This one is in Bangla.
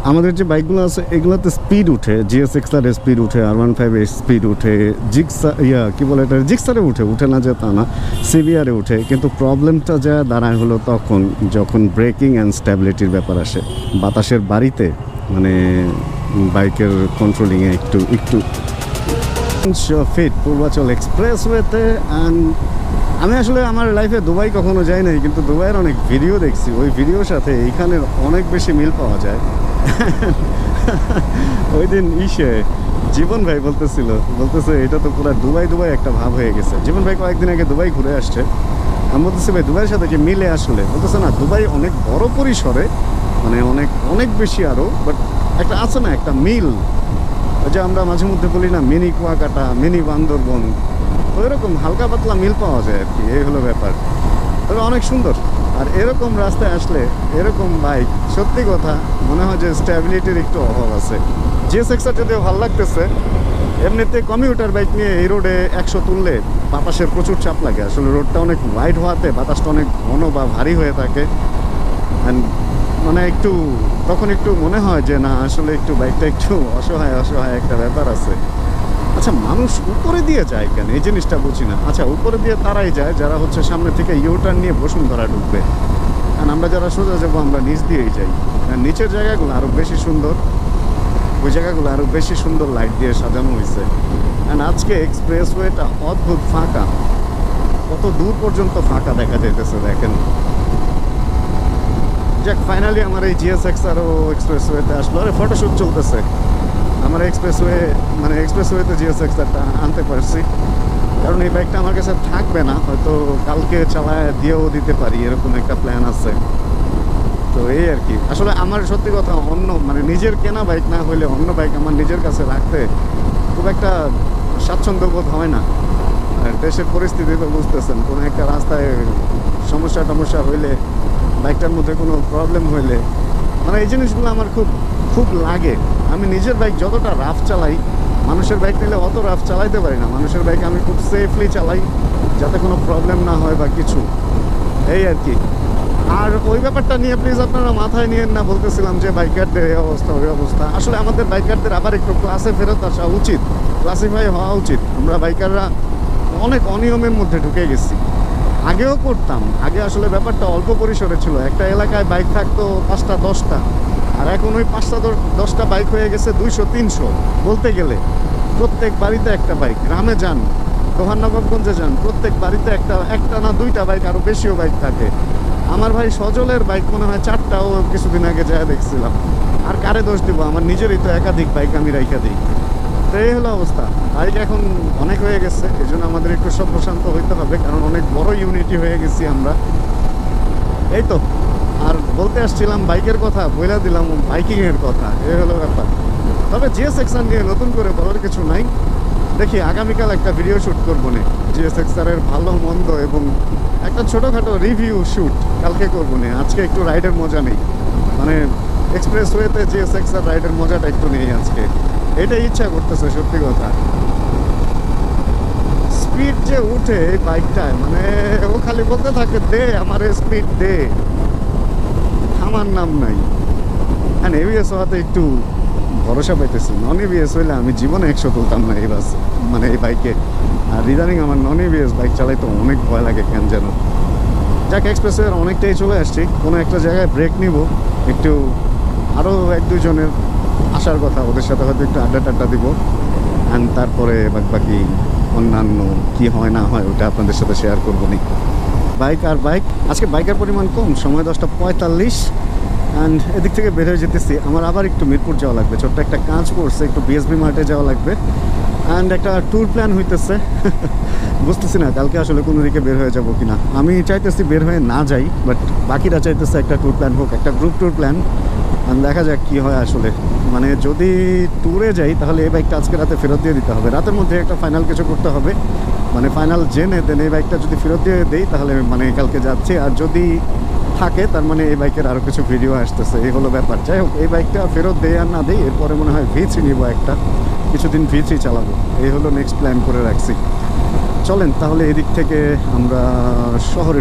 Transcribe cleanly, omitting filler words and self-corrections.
আমাদের যে বাইকগুলো আছে এগুলোতে স্পিড উঠে, GSX-R এর স্পিড উঠে, R15 এর স্পিড উঠে, কি বলে এটা, জিক্সারে উঠে না যে তা না, CBR-এ উঠে, কিন্তু প্রবলেমটা যা দাঁড়ায় হলো তখন যখন ব্রেকিং অ্যান্ড স্ট্যাবিলিটির ব্যাপার আসে। বাতাসের বাড়িতে মানে বাইকের কন্ট্রোলিংয়ে একটু ফিট পূর্বাচল এক্সপ্রেসওয়েতে। অ্যান্ড আমি আসলে আমার লাইফে দুবাই কখনো যাই নাই, কিন্তু দুবাইয়ের অনেক ভিডিও দেখছি, ওই ভিডিওর সাথে এইখানের অনেক বেশি মিল পাওয়া যায়। ওই দিন জীবন ভাই বলতেছে এটা তো পুরো দুবাই একটা ভাব হয়ে গেছে। জীবন ভাই কয়েকদিন আগে দুবাই ঘুরে আসছে। আমি বলতেছি ভাই দুবাইয়ের সাথে কি মিলে আসলে? বলতেছে না, দুবাই অনেক বড় পরিসরে, মানে অনেক বেশি আরও, বাট একটা আছে না একটা মিল, ওই যে আমরা মাঝে মধ্যে বলি না মিনি কুয়াকাটা, মিনি বান্দরবন, ওই রকম হালকা পাতলা মিল পাওয়া যায় আর কি। এই হলো ব্যাপার। তবে অনেক সুন্দর। আর এরকম রাস্তায় আসলে এরকম বাইক, সত্যি কথা মনে হয় যে স্ট্যাবিলিটির একটু অভাব আছে। GSX-R যদিও ভালো লাগতেছে, এমনিতে কমিউটার বাইক নিয়ে এই রোডে 100 তুললে বাতাসের প্রচুর চাপ লাগে। আসলে রোডটা অনেক ওয়াইড হওয়াতে বাতাসটা অনেক ঘন বা ভারী হয়ে থাকে। অ্যান্ড মানে তখন একটু মনে হয় যে না, আসলে একটু বাইকটা একটু অসহায় একটা ব্যাপার আছে। আচ্ছা, মানুষ উপরে দিয়ে যায় কেন, এই জিনিসটা বুঝি না। আচ্ছা, উপরে দিয়ে তারাই যায় যারা হচ্ছে সামনে থেকে ইউটার্ন নিয়ে বসুন্ধরা ঢুকবে, কারণ আমরা যারা সোজা যাবো আমরা নিচ দিয়েই যাই। আর নিচের জায়গাগুলো আরও বেশি সুন্দর, ওই জায়গাগুলো আরও বেশি সুন্দর লাইট দিয়ে সাজানো হয়েছে। অ্যান্ড আজকে এক্সপ্রেসওয়েটা অদ্ভুত ফাঁকা, কত দূর পর্যন্ত ফাঁকা দেখা যাইতেছে দেখেন। যাক, ফাইনালি আমার এই GSX-R এক্সপ্রেসওয়েতে আসলো। আরে ফটোশ্যুট চলতেছে আমার এক্সপ্রেসওয়েতে GSX-Rটা আনতে পারছি, কারণ এই বাইকটা আমার কাছে থাকবে না, হয়তো কালকে চালায় দিয়েও দিতে পারি, এরকম একটা প্ল্যান আছে। তো এই আর কি। আসলে আমার সত্যি কথা নিজের কেনা বাইক না হইলে অন্য বাইক আমার নিজের কাছে রাখতে খুব একটা স্বাচ্ছন্দ্য বোধ হয় না। আর দেশের পরিস্থিতি তো বুঝতেছেন, কোনো একটা রাস্তায় সমস্যা হইলে, বাইকটার মধ্যে কোনো প্রবলেম হইলে, এই জিনিসগুলো আমার খুব লাগে। আমি নিজের বাইক যতটা রাফ চালাই, মানুষের বাইক নিলে অত রাফ চালাইতে পারি না। মানুষের বাইক আমি খুব সেফলি চালাই, যাতে কোনো প্রবলেম না হয় বা কিছু, এই আর কি। আর ওই ব্যাপারটা নিয়ে প্লিজ আপনারা মাথায় নিয়েন না, বলতেছিলাম যে বাইকারদের এই অবস্থা ওই অবস্থা। আসলে আমাদের বাইকারদের আবার একটু ক্লাসে ফেরত আসা উচিত, ক্লাসিফাই হওয়া উচিত। আমরা বাইকাররা অনেক অনিয়মের মধ্যে ঢুকে গেছি। আগেও করতাম, আগে আসলে ব্যাপারটা অল্প পরিসরে ছিল। একটা এলাকায় বাইক থাকতো 5টা 10টা, আর এখন ওই 5টা 10টা বাইক হয়ে গেছে 200-300 বলতে গেলে। প্রত্যেক বাড়িতে একটা বাইক, গ্রামে যান, নবাবগঞ্জে যান, প্রত্যেক বাড়িতে একটা না 2টা বাইক, আরও বেশিও বাইক থাকে। আমার ভাই সজলের বাইক মনে হয় 4টাও কিছুদিন আগে যায় দেখছিলাম। আর কারে দোষ দিব, আমার নিজেরই তো একাধিক বাইক আমি রাইখা দিই। তো এই হলো অবস্থা। বাইক এখন অনেক হয়ে গেছে, এই জন্য আমাদের একটু সভ্যশান্ত হইতে হবে, কারণ অনেক বড় ইউনিটি হয়ে গেছি আমরা। এই তো। আর বলতে আসছিলাম বাইকের কথা, বইলা দিলাম বাইকিংয়ের কথা, এই হলো ব্যাপার। তবে GSX-R নিয়ে নতুন করে বলার কিছু নাই। দেখি আগামীকাল একটা ভিডিও শ্যুট করবো না, GSX-R ভালো মন্দ এবং একটা ছোটোখাটো রিভিউ শ্যুট কালকে করবো না। আজকে একটু রাইডের মজা নেই, এক্সপ্রেসওয়েতে GSX-R রাইডের মজাটা একটু নেই আজকে, এটাই ইচ্ছা করতেছে সত্যি কথা। স্পিড যে উঠে এই বাইকটায়, ও খালি বলতে থাকে দে আমার স্পিড দে, থামার নাম নাই। হ্যাঁ, ABS হওয়াতে একটু ভরসা পাইতেছি। নন ABS হইলে আমি জীবনে 100 তুলতাম না এই এই বাইকে। আর ইদানিং আমার নন ABS বাইক চালাইতে অনেক ভয় লাগে কেন যেন। যাক, এক্সপ্রেসওয়ের অনেকটাই চলে আসছি। কোনো একটা জায়গায় ব্রেক নিব, একটু আরও 1-2 জনের আসার কথা, ওদের সাথে হয়তো একটু আড্ডা দিব। অ্যান্ড তারপরে বাকি অন্যান্য কি হয় না হয় ওটা আপনাদের সাথে শেয়ার করবো নি। বাইক আজকে বাইকের পরিমাণ কম, সময় 10:45। অ্যান্ড এদিক থেকে বের হয়ে যেতেছি। আমার আবার একটু মিরপুর যাওয়া লাগবে, ছোট্ট একটা কাজ করছে, একটু BSB মার্টে যাওয়া লাগবে। অ্যান্ড একটা ট্যুর প্ল্যান হইতেছে, বুঝতেছি না কালকে আসলে কোনো দিকে বের হয়ে যাবো কিনা। আমি চাইতেছি বের হয়ে না যাই, বাট বাকিরা চাইতেছে একটা ট্যুর প্ল্যান হোক, একটা গ্রুপ ট্যুর প্ল্যান। দেখা যাক কী হয় আসলে। যদি ট্যুরে যাই তাহলে এই বাইকটা আজকে রাতে ফেরত দিয়ে দিতে হবে, রাতের মধ্যে একটা ফাইনাল কিছু করতে হবে। ফাইনাল জেনে দেন এই বাইকটা যদি ফেরত দিয়ে দেই তাহলে কালকে যাচ্ছি। আর যদি থাকে তার এই বাইকের আরও কিছু ভিডিও আসতেছে, এই হলো ব্যাপার। যাই হোক, এই বাইকটা ফেরত দেই আর না দেই, এরপরে মনে হয় V3 নিব, কিছুদিন V3 চালাবো, এই হলো নেক্সট প্ল্যান করে রাখছি। চলেন তাহলে এদিক থেকে আমরা শহরে